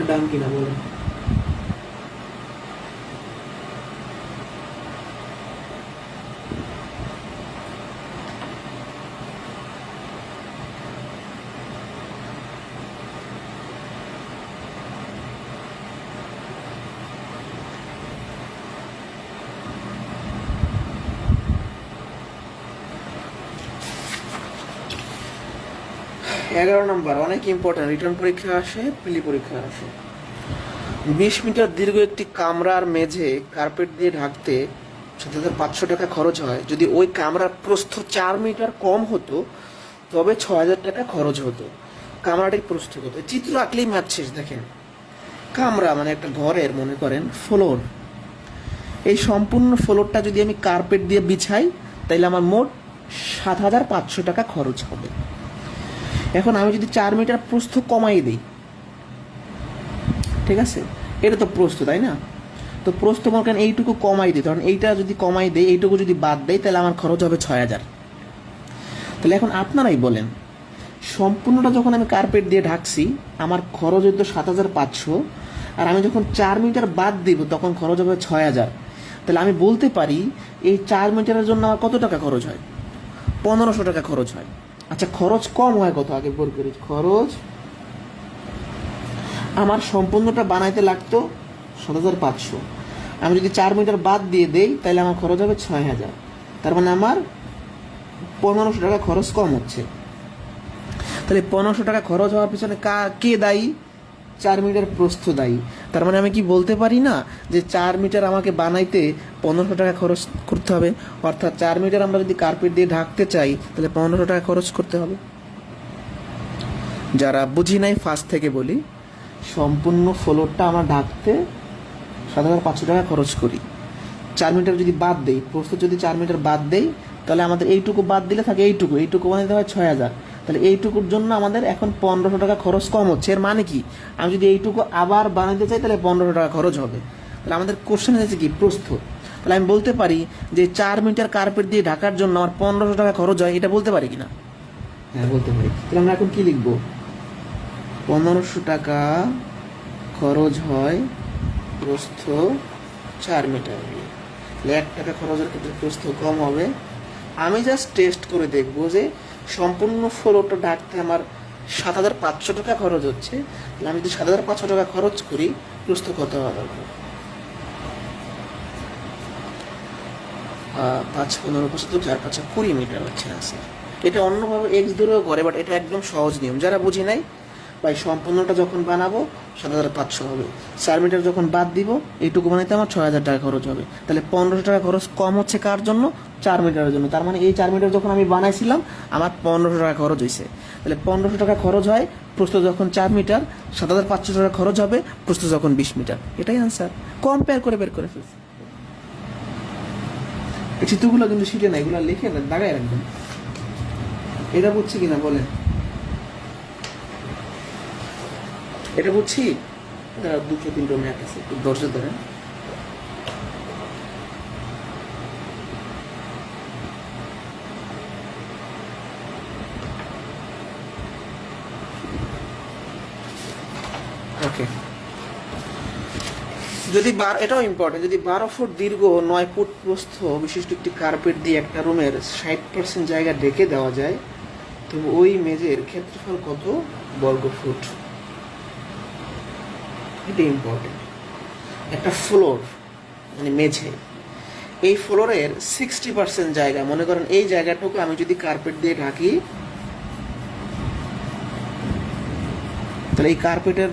ডান কিনা বলেন? এগারো নম্বর অনেক ইম্পর্টেন্ট, রিটার্ন পরীক্ষা আসে, প্রিলি পরীক্ষা আসে। 20 মিটার দীর্ঘ একটি কামরার মেঝে কার্পেট দিয়ে ঢাকতে 7,500 টাকা খরচ হয়। যদি ওই কামরার প্রস্থ 4 মিটার কম হতো তবে 6,000 টাকা খরচ হতো। কামরাটির প্রস্থ কত? চিত্র আঁকলেই ম্যাথ শেষ। দেখেন, কামরা মানে একটা ঘরের মনে করেন ফ্লোর, এই সম্পূর্ণ ফ্লোরটা যদি আমি কার্পেট দিয়ে বিছাই তাহলে আমার মোট 7,500 টাকা খরচ হবে। এখন আমি যদি 4 মিটার প্রস্থ কমাই দিই, ঠিক আছে, এটা তো প্রস্থ তাই না, তো প্রস্থ মনে করেন এইটুকু কমাই দিই, কারণ এইটা যদি কমাই দেয়, এইটুকু যদি বাদ দেয় তাহলে আমার খরচ হবে 6,000। তাহলে এখন আপনারাই বলেন, সম্পূর্ণটা যখন আমি কার্পেট দিয়ে ঢাকছি আমার খরচ হতো 7,500, আর আমি যখন 4 মিটার বাদ দিব তখন খরচ হবে 6,000। তাহলে আমি বলতে পারি এই 4 মিটারের জন্য আমার কত টাকা খরচ হয়? 1,500 টাকা খরচ হয়। আচ্ছা, খরচ কম হয় কত? আগে বের করি। খরচ আমার সম্পূর্ণটা বানাইতে লাগতো 7,500, আমি যদি 4 মিটার বাদ দিয়ে দেই তাহলে আমার খরচ হবে 6,000। তার মানে আমার 1,500 টাকা খরচ কম হচ্ছে। তাহলে 1,500 টাকা খরচ হওয়ার পিছনে কে দায়ী? 4 মিটার প্রস্থ দায়ী। তার মানে আমি কি বলতে পারি না যে 4 মিটার আমাকে বানাইতে 1,500 টাকা খরচ করতে হবে? অর্থাৎ 4 মিটার আমরা যদি কার্পেট দিয়ে ঢাকতে চাই তাহলে 1,500 টাকা খরচ করতে হবে। যারা বুঝি নাই ফার্স্ট থেকে বলি, সম্পূর্ণ ফ্লোরটা আমরা ঢাকতে 7,500 টাকা খরচ করি। 4 মিটার যদি বাদ দেই, প্রস্থ যদি 4 মিটার বাদ দেই তাহলে আমাদের এইটুকু বাদ দিলে থাকে এইটুকু বানাইতে হয় 6,000। তাহলে এইটুকুর জন্য আমাদের এখন 1,500 টাকা খরচ কম হচ্ছে। এর মানে কি, আমি যদি এইটুকু আবার বানাইতে চাই তাহলে 1,500 টাকা খরচ হবে। তাহলে আমাদের কোশ্চেন হয়েছে কি? প্রস্থ। তাহলে আমি বলতে পারি যে 4 মিটার কার্পেট দিয়ে ঢাকার জন্য আমার 1,500 টাকা খরচ হয়, এটা বলতে পারি কিনা? হ্যাঁ, বলতে পারি। তাহলে আমরা এখন কি লিখবো? 1,500 টাকা খরচ হয় প্রস্থ 4 মিটার দিয়ে। তাহলে 1 টাকা খরচের ক্ষেত্রে প্রস্থ কম হবে। আমি জাস্ট টেস্ট করে দেখবো যে সম্পূর্ণ ফ্লোরটা ঢাকতে আমার 7,500 টাকা খরচ হচ্ছে, তাহলে আমি যদি 7,500 টাকা খরচ করি প্রস্থ কত হওয়া দরকার? 5 15 25 4 5 20 মিটার হচ্ছে আনসার। এটা অন্যভাবে এক্স ধরেও করে, বাট এটা একদম সহজ নিয়ম। যারা বুঝি নাই ভাই, সম্পূর্ণটা যখন বানাবো 7,500 হবে, 4 মিটার যখন বাদ দিব এইটুকু বানাইতে আমার 6,000 টাকা খরচ হবে। তাহলে 1,500 টাকা খরচ কম হচ্ছে কার জন্য? 4 মিটারের জন্য। তার মানে এই 4 মিটার যখন আমি বানাইছিলাম আমার 1,500 টাকা খরচ হয়েছে। তাহলে 1,500 টাকা খরচ হয় প্রস্থ যখন 4 মিটার, 7,500 টাকা খরচ হবে প্রস্থ যখন 20 মিটার। এটাই আনসার। কম্পেয়ার করে বের করে ফেলছি। এই চিত্রগুলো কিন্তু শিখে না, এগুলো লিখে দাগায় রাখবেন। এটা বুঝছি কিনা বলেন? এটা বুঝছি? 2-3 ম্যাথ আছে, একটু ধৈর্য ধরেন। ওকে, যদি এটাও ইম্পর্টেন্ট, যদি 12 ফুট দীর্ঘ 9 ফুট প্রস্থ বিশিষ্ট একটি কার্পেট দিয়ে একটা রুমের 60% জায়গা ঢেকে দেওয়া যায়, তো ওই মেঝের ক্ষেত্রফল কত বর্গ ফুট? এটা ইম্পর্টেন্ট। একটা ফ্লোর মানে মেঝে, এই ফ্লোরের 60% জায়গা, মনে করেন এই জায়গাটুকু আমি যদি কার্পেট দিয়ে ঢাকি, তাহলে এই কার্পেটের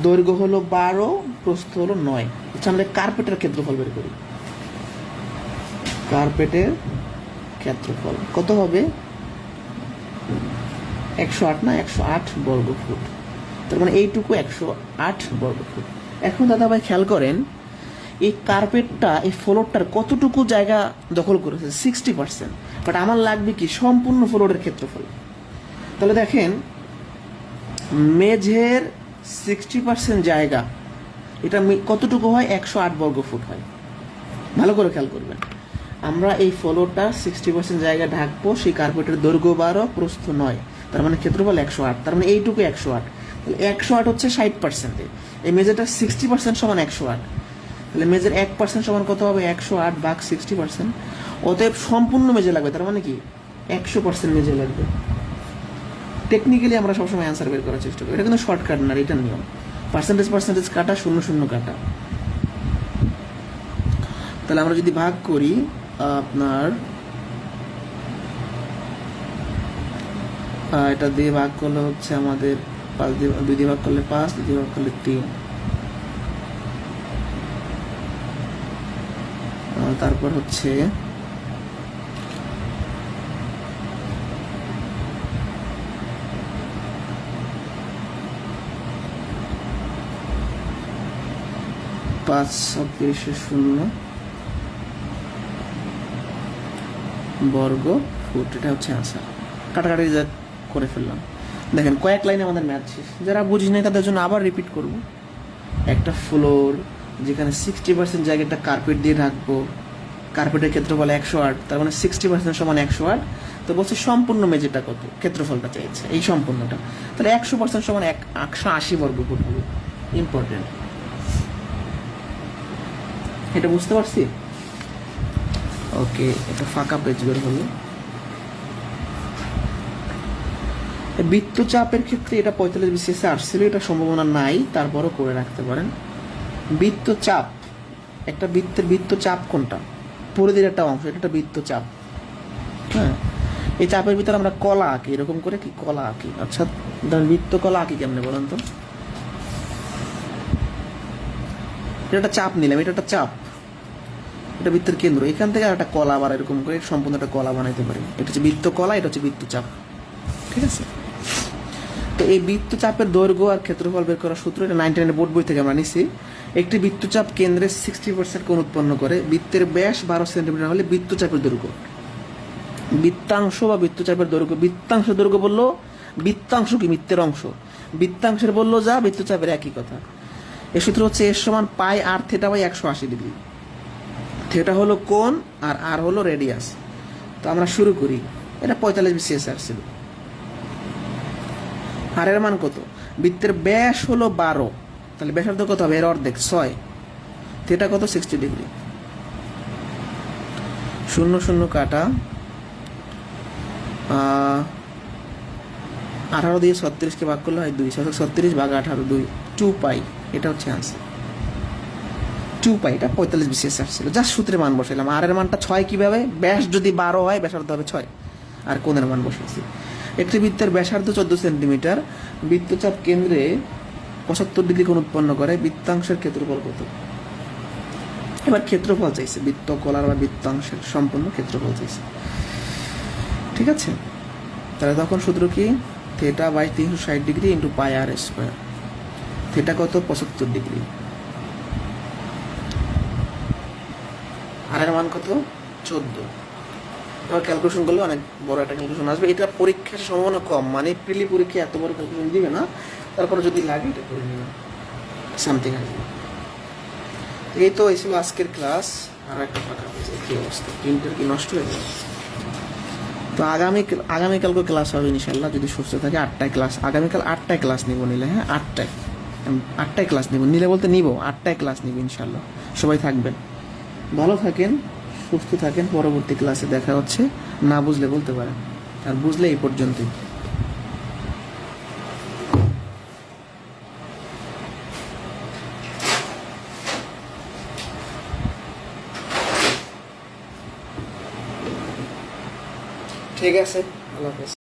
দৈর্ঘ্য হলো 12, প্রস্থ হলো 9। আচ্ছা, আমরা কার্পেটের ক্ষেত্রফল বের করি। কার্পেটের ক্ষেত্রফল কত হবে? 108 না, 108 বর্গ ফুট। তার মানে এইটুকু 108 বর্গ ফুট। এখন দাদা ভাই খেয়াল করেন, এই কার্পেটটা এই ফ্লোরটার কতটুকু জায়গা দখল করেছে? 60%। বাট আমার লাগবে কি সম্পূর্ণ ফ্লোরের ক্ষেত্রফল। তাহলে দেখেন, মেঝের 60% জায়গা, এটা কতটুকু হয়? 108 বর্গ ফুট হয়। ভালো করে খেয়াল করবেন, আমরা এই ফ্লোরটা 60% জায়গা ঢাকবো, সেই কার্পেটের দৈর্ঘ্য 12, প্রস্থ 9, তার মানে ক্ষেত্রফল 108। তার মানে এইটুকু 108। তাহলে 108 হচ্ছে 60%। এই মেঝেটা 60% সমান 108। তাহলে মেঝের 1% সমান কত হবে? 108 ভাগ 60%। অতএব সম্পূর্ণ মেঝে লাগবে, তার মানে কি 100% মেঝে লাগবে। টেকনিক্যালি আমরা সবসময় অ্যান্সার বের করার চেষ্টা করি, এটা কিন্তু শর্টকাট না, এটার নিয়ম। পার্সেন্টেজ কাটা, 0 কাটা। তাহলে আমরা যদি ভাগ করি, আপনার এটা দিয়ে ভাগ করলে হচ্ছে আমাদের 5 দিয়ে 2 দিয়ে ভাগ করলে 5, 2 দিয়ে ভাগ করলে 3, তারপর হচ্ছে 5 0 বর্গ ফুট। এটা হচ্ছে আনসার। কাটাকাটি করে ফেললাম। দেখেন কয়েক লাইনে আমাদের ম্যাথ শেষ। যারা বুঝি নাই তাদের জন্য আবার রিপিট করব। একটা ফ্লোর যেখানে 60% জায়গাটা কার্পেট দিয়ে ঢাকবো, কার্পেটের ক্ষেত্রফল 108, তার মানে 60% সমান 108। তো বলছে সম্পূর্ণ মেঝেটা কত, ক্ষেত্রফলটা চাইছে এই সম্পূর্ণটা। তাহলে 100% সমান 180 বর্গ ফুট হবে। ইম্পর্টেন্ট, এটা বুঝতে পারছি? ওকে, এটা ফাঁকা পেজ বের হলো। বৃত্তচাপের ক্ষেত্রে এটা 45 বিসিএসে আসছিল, এটা সম্ভাবনা নাই, তারপরও করে রাখতে পারেন। বৃত্তচাপ, একটা বৃত্তের বৃত্তচাপ কোনটা? পরিধির একটা অংশ, এটা একটা বৃত্তচাপ। হ্যাঁ, এই চাপের ভিতরে আমরা কলা আঁকি, এরকম করে কি কলা আঁকি। আচ্ছা, বৃত্ত কলা আঁকি কেমনে বলেন তো? এটা একটা চাপ নিলাম, এটা একটা চাপ, এটা বৃত্তের কেন্দ্র। এখান থেকে একটা কলা আবার এরকম করে সম্পূর্ণ একটা কলা বানাইতে পারি। এটা হচ্ছে বৃত্ত কলা, এটা হচ্ছে বৃত্তচাপ। ঠিক আছে? তো এই বৃত্তচাপের দৈর্ঘ্য আর ক্ষেত্রফল বের করার সূত্র, এটা 99 বোর্ড বই থেকে আমরা নিছি। একটি বৃত্তচাপ কেন্দ্রের 60% কোণ উৎপন্ন করে। বৃত্তের ব্যাস 12 সেন্টিমিটার হলে বৃত্তচাপের দৈর্ঘ্য, বৃত্তাংশ বা বৃত্তচাপের দৈর্ঘ্য। বৃত্তাংশ দৈর্ঘ্য বললো, বৃত্তাংশ কি বৃত্তের অংশ, বৃত্তাংশের বললো যা, বৃত্তচাপের একই কথা। এর সূত্র হচ্ছে এর সমান পাই আর থিটা বাই 180 ডিগ্রি। থিটা হলো কোণ আর আর হলো রেডিয়াস। তো আমরা শুরু করি। এটা 45 বিসিএস আসছিল। আর এর মান কত? বৃত্তের ব্যাস হলো 12, তাহলে ব্যাসার্ধ কত হবে? এর অর্ধেক 6। থিটা কত? 60 ডিগ্রি। 0 কাটা, 18 দিয়ে 36কে ভাগ করলে হয় 2, 36 ভাগ 18, 2 পাই। এটা হচ্ছে আনসার, 2 পাই। এটা 45 বিসিএস আসছিল। জাস্ট সূত্রে মান বসাইলাম। আর এর মানটা 6 কিভাবে? ব্যাস যদি 12 হয়, ব্যাসার্ধ হবে 6, আর কোণের মান বসেছি। একটি বৃত্তের ব্যাসার্ধ 14 সেন্টিমিটার, বৃত্তচাপ কেন্দ্রে 75 ডিগ্রি কোণ উৎপন্ন করে। বৃত্তাংশের ক্ষেত্রফল কত? এবার ক্ষেত্রফল চাইছে, বৃত্ত কলার বা বৃত্তাংশের সম্পূর্ণ ক্ষেত্রফল চাইছে। ঠিক আছে? তাহলে তখন সূত্র কি? Theta by 360 degree into pi r square. Theta কত? 75 ডিগ্রি। আর এর মান কত? 14। আমার ক্যালকুলেশন করলে অনেক বড় একটা ক্যালকুলেশন আসবে। এটা পরীক্ষার সম্ভাবনা কম, মানে প্রিলি পরীক্ষা এত বড় ক্যালকুলেশন দিবে না, তারপরে যদি লাগে এটা করে নেবেন, সামথিং আসবে। এই তো এই ছিল আজকের ক্লাস। আর একটা ফাঁকা হয়েছে, কি অবস্থা, প্রিন্টার কি নষ্ট হয়ে যাবে? তো আগামীকালকে ক্লাস হবে ইনশাল্লাহ, যদি সুস্থ থাকে। 8টায় ক্লাস, আগামীকাল 8টায় ক্লাস নিব নিলে, হ্যাঁ 8টায় ক্লাস নিব, নিলে বলতে নিব 8টায় ক্লাস নিব ইনশাল্লাহ। সবাই থাকবেন, ভালো থাকেন, সুস্থ থাকেন। পরবর্তী ক্লাসে দেখা হচ্ছে। না বুঝলে বলতে পারেন, আর বুঝলে এই পর্যন্তই। ঠিক আছে, আল্লাহ হাফেজ।